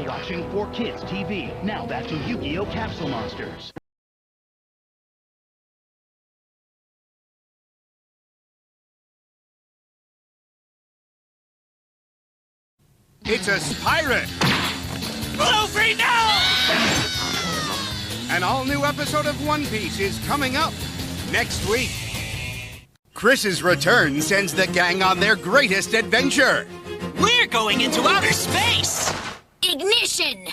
watching 4Kids TV. Now back to Yu-Gi-Oh! Capsule Monsters. It's a pirate! Luffy, no! An all-new episode of One Piece is coming up next week. Chris's return sends the gang on their greatest adventure. We're going into outer space! Ignition!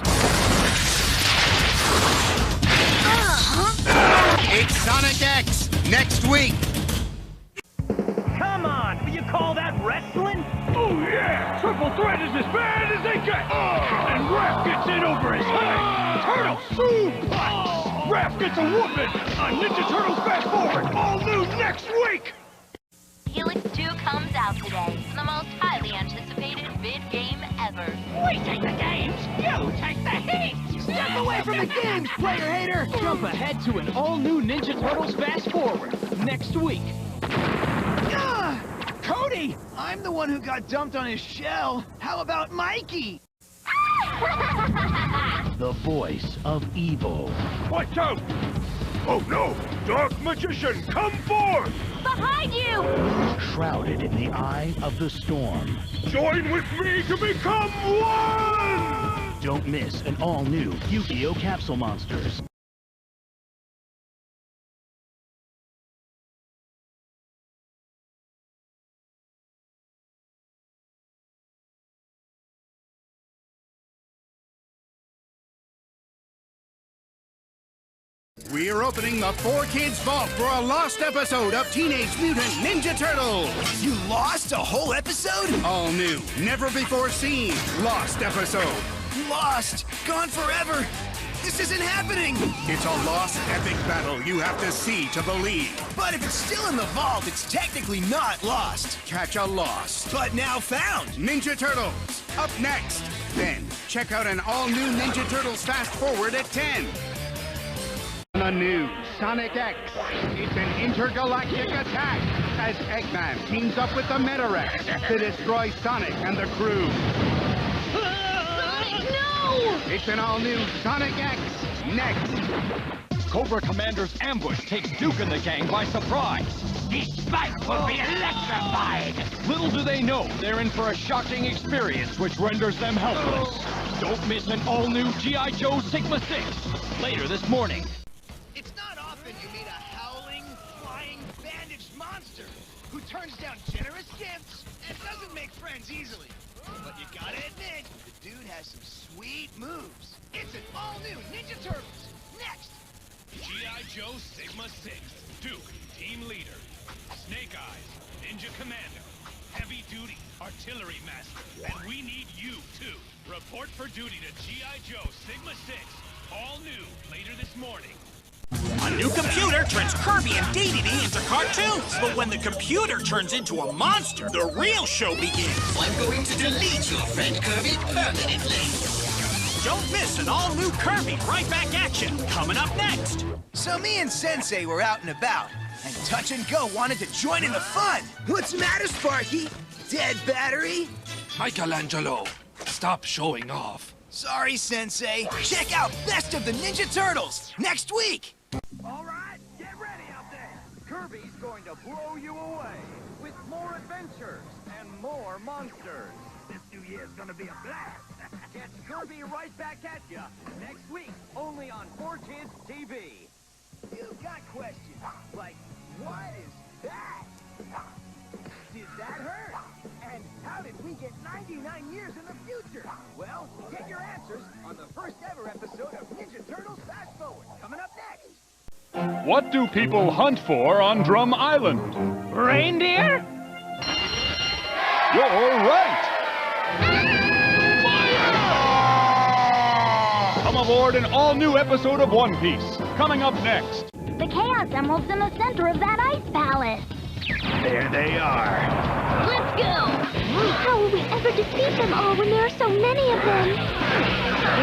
It's Sonic X next week. Come on, will you call that wrestling? Oh yeah! Triple threat is as bad as they get! And Raph gets in over his head! Turtle suplex! Raph gets a whooping on Ninja Turtles Fast Forward! All new next week! Helix 2 comes out today. The most highly anticipated vid game ever. We take the games, you take the heat! Step away from the games, player hater! Jump ahead to an all-new Ninja Turtles Fast Forward next week. Cody! I'm the one who got dumped on his shell. How about Mikey? The voice of evil. Watch out! Oh no! Dark Magician, come forth! Behind you! Shrouded in the eye of the storm. Join with me to become one! Don't miss an all-new Yu-Gi-Oh! Capsule Monsters. We're opening the 4Kids Vault for a lost episode of Teenage Mutant Ninja Turtles. You lost a whole episode? All new, never before seen, lost episode. Lost! Gone forever! This isn't happening! It's a lost epic battle you have to see to believe. But if it's still in the vault, it's technically not lost. Catch a lost. But now found! Ninja Turtles, up next. Then, check out an all-new Ninja Turtles Fast Forward at 10. A new Sonic X. It's an intergalactic attack as Eggman teams up with the Meta-Rex to destroy Sonic and the crew. Sonic, no! It's an all-new Sonic X next. Cobra Commander's ambush takes Duke and the gang by surprise. His spike will be electrified! Little do they know, they're in for a shocking experience which renders them helpless. Don't miss an all-new G.I. Joe Sigma 6 later this morning. It's not often you meet a howling, flying, bandaged monster who turns down generous gifts and doesn't make friends easily. But you gotta admit, the dude has some sweet moves. It's an all-new Ninja Turtles. Next! G.I. Joe Sigma 6, Duke, Team Leader, Snake Eyes, Ninja Commando, Heavy Duty, Artillery Master, and we need you too. Report for duty to G.I. Joe Sigma 6, all new, later this morning. A new computer turns Kirby and Dedede into cartoons. But when the computer turns into a monster, the real show begins. I'm going to delete your friend Kirby permanently. Don't miss an all-new Kirby Right Back action coming up next. So me and Sensei were out and about, and Touch and Go wanted to join in the fun. What's the matter, Sparky? Dead battery? Michelangelo, stop showing off. Sorry, Sensei. Check out Best of the Ninja Turtles next week. All right, get ready out there. Kirby's going to blow you away with more adventures and more monsters. This new year's gonna be a blast. Catch Kirby Right Back at ya next week, only on 4Kids TV. You've got questions like, what is that? Did that hurt? And how did we get 99 years in the future? Well, get your answers on the first ever episode of Ninja Turtles Fast Forward, coming up next. What do people hunt for on Drum Island? Reindeer? You're right! Come aboard an all-new episode of One Piece, coming up next. The Chaos Emerald's in the center of that ice palace. There they are. Let's go! How will we ever defeat them all when there are so many of them?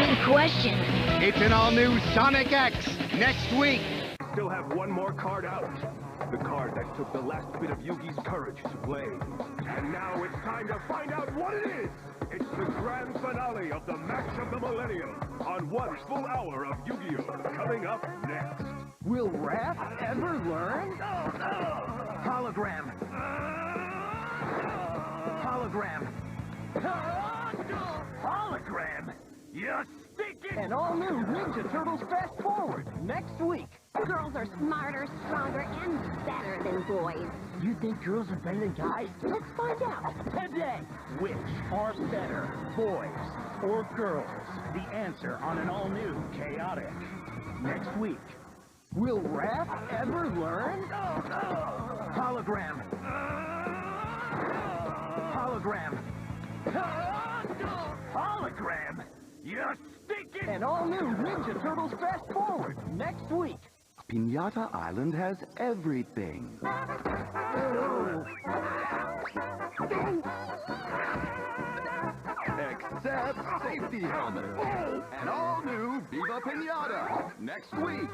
Good question. It's an all-new Sonic X next week. still have one more card out. The card that took the last bit of Yugi's courage to play. And now it's time to find out what it is! It's the grand finale of the match of the millennium on 1 full hour of Yu-Gi-Oh! Coming up next. Will Raph ever learn? Hologram. Hologram. Hologram. You stinking... An all-new Ninja Turtles Fast Forward next week. Girls are smarter, stronger, and better than boys. You think girls are better than guys? Let's find out. Today, which are better, boys or girls? The answer on an all-new Chaotic next week. Will Raph ever learn? Hologram. Hologram. Hologram. You stinking... An all-new Ninja Turtles Fast Forward next week. Pinata Island has everything. Except safety helmets. An all-new Viva Pinata next week.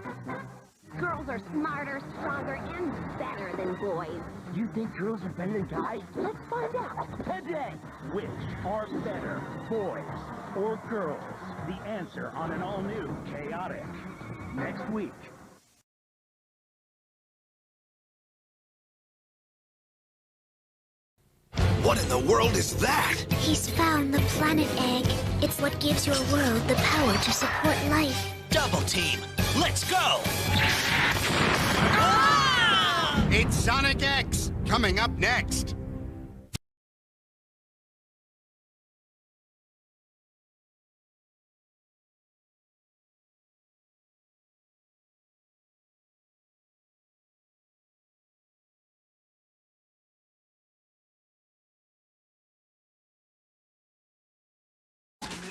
Girls are smarter, stronger, and better than boys. You think girls are better than guys? Let's find out. Today, which are better, boys or girls? The answer on an all-new Chaotic next week. What in the world is that? He's found the planet egg. It's what gives your world the power to support life. Double team. Let's go! Ah! It's Sonic X, coming up next.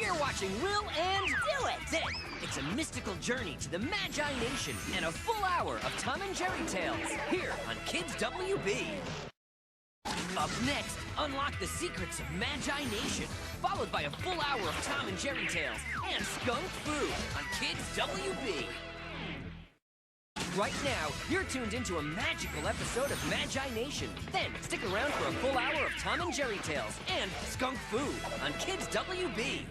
You're watching Will and Do It! Then, it's a mystical journey to the Magi Nation and a full hour of Tom and Jerry Tales here on Kids WB. Up next, unlock the secrets of Magi Nation, followed by a full hour of Tom and Jerry Tales and Skunk Fu on Kids WB. Right now, you're tuned into a magical episode of Magi Nation. Then, stick around for a full hour of Tom and Jerry Tales and Skunk Fu on Kids WB.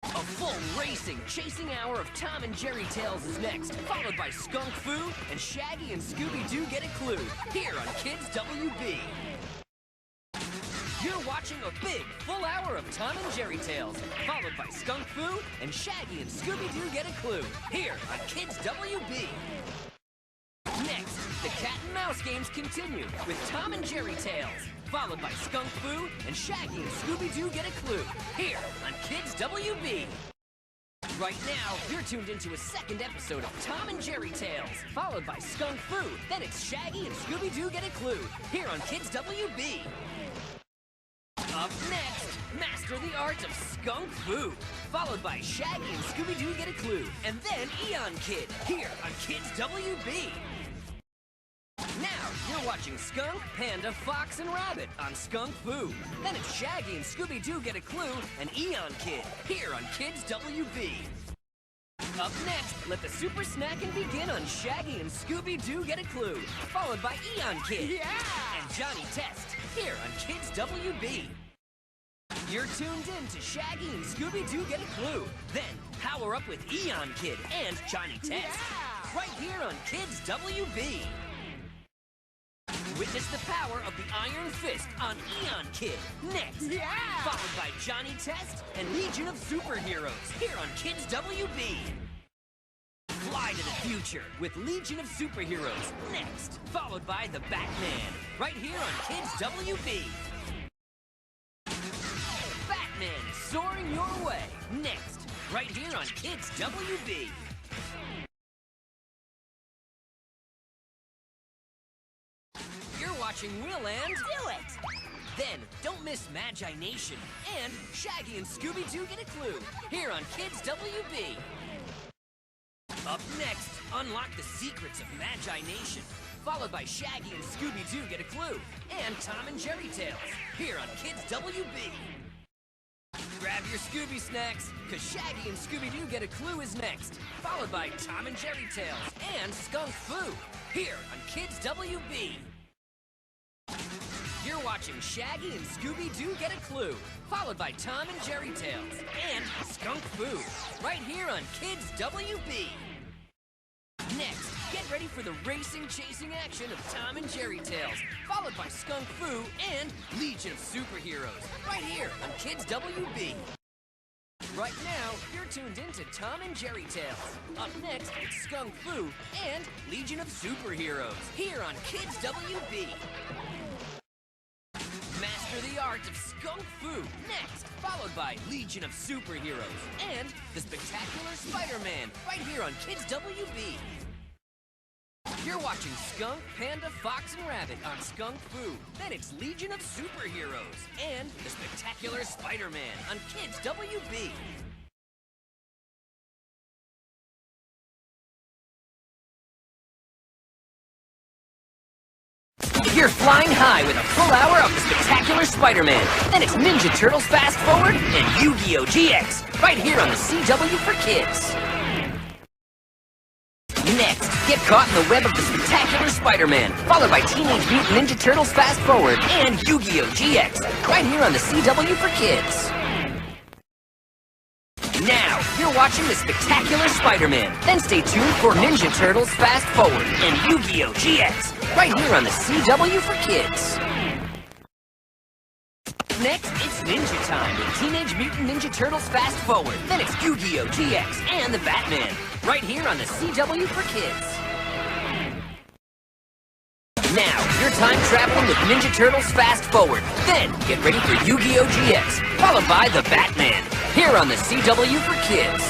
A full racing, chasing hour of Tom and Jerry Tales is next, followed by Skunk Fu and Shaggy and Scooby-Doo Get a Clue, here on Kids WB. You're watching a big, full hour of Tom and Jerry Tales, followed by Skunk Fu and Shaggy and Scooby-Doo Get a Clue, here on Kids WB. Next, the cat and mouse games continue with Tom and Jerry Tales, followed by Skunk Fu and Shaggy and Scooby-Doo Get a Clue, here on Kids WB. Right now, you're tuned into a second episode of Tom and Jerry Tales, followed by Skunk Fu, then it's Shaggy and Scooby-Doo Get a Clue, here on Kids WB. Up next, master the art of Skunk Fu, followed by Shaggy and Scooby-Doo Get a Clue, and then Eon Kid, here on Kids WB. Now, you're watching Skunk, Panda, Fox, and Rabbit on Skunk Fu. Then it's Shaggy and Scooby-Doo Get a Clue and Eon Kid, here on Kids WB. Up next, let the super snacking begin on Shaggy and Scooby-Doo Get a Clue, followed by Eon Kid and Johnny Test, here on Kids WB. You're tuned in to Shaggy and Scooby-Doo Get a Clue. Then, power up with Eon Kid and Johnny Test, right here on Kids WB. Witness the power of the Iron Fist on Eon Kid next, followed by Johnny Test and Legion of Superheroes here on Kids WB. Fly to the future with Legion of Superheroes next, followed by the Batman right here on Kids WB. Batman is soaring your way next, right here on Kids WB. Watching Will and Do It! Then, don't miss Magi Nation and Shaggy and Scooby-Doo Get a Clue here on Kids WB. Up next, unlock the secrets of Magi Nation, followed by Shaggy and Scooby-Doo Get a Clue and Tom and Jerry Tales here on Kids WB. Grab your Scooby snacks, cause Shaggy and Scooby-Doo Get a Clue is next, followed by Tom and Jerry Tales and Skunk Fu, here on Kids WB. You're watching Shaggy and Scooby-Doo Get a Clue, followed by Tom and Jerry Tales and Skunk Fu, right here on Kids WB. Next, get ready for the racing, chasing action of Tom and Jerry Tales, followed by Skunk Fu and Legion of Superheroes, right here on Kids WB. Right now, you're tuned in to Tom and Jerry Tales. Up next, it's Skunk Fu and Legion of Superheroes, here on Kids WB. Master the art of Skunk Fu next, followed by Legion of Superheroes and the Spectacular Spider-Man, right here on Kids WB. You're watching Skunk, Panda, Fox, and Rabbit on Skunk Fu. Then it's Legion of Superheroes and the Spectacular Spider-Man on Kids WB. You're flying high with a full hour of the Spectacular Spider-Man. Then it's Ninja Turtles Fast Forward and Yu-Gi-Oh! GX, right here on the CW for Kids. Next, get caught in the web of the Spectacular Spider-Man, followed by Teenage Mutant Ninja Turtles Fast Forward and Yu-Gi-Oh! GX, right here on the CW for Kids. Now, you're watching the Spectacular Spider-Man. Then stay tuned for Ninja Turtles Fast Forward and Yu-Gi-Oh! GX, right here on the CW for Kids. Next, it's Ninja Time with Teenage Mutant Ninja Turtles Fast Forward. Then it's Yu-Gi-Oh! GX and the Batman, right here on the CW for Kids. Now, you're time traveling with Ninja Turtles Fast Forward. Then, get ready for Yu-Gi-Oh! GX, followed by the Batman, here on the CW for Kids.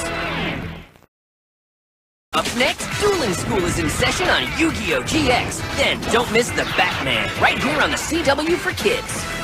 Up next, Dueling School is in session on Yu-Gi-Oh! GX. Then, don't miss the Batman, right here on the CW for Kids.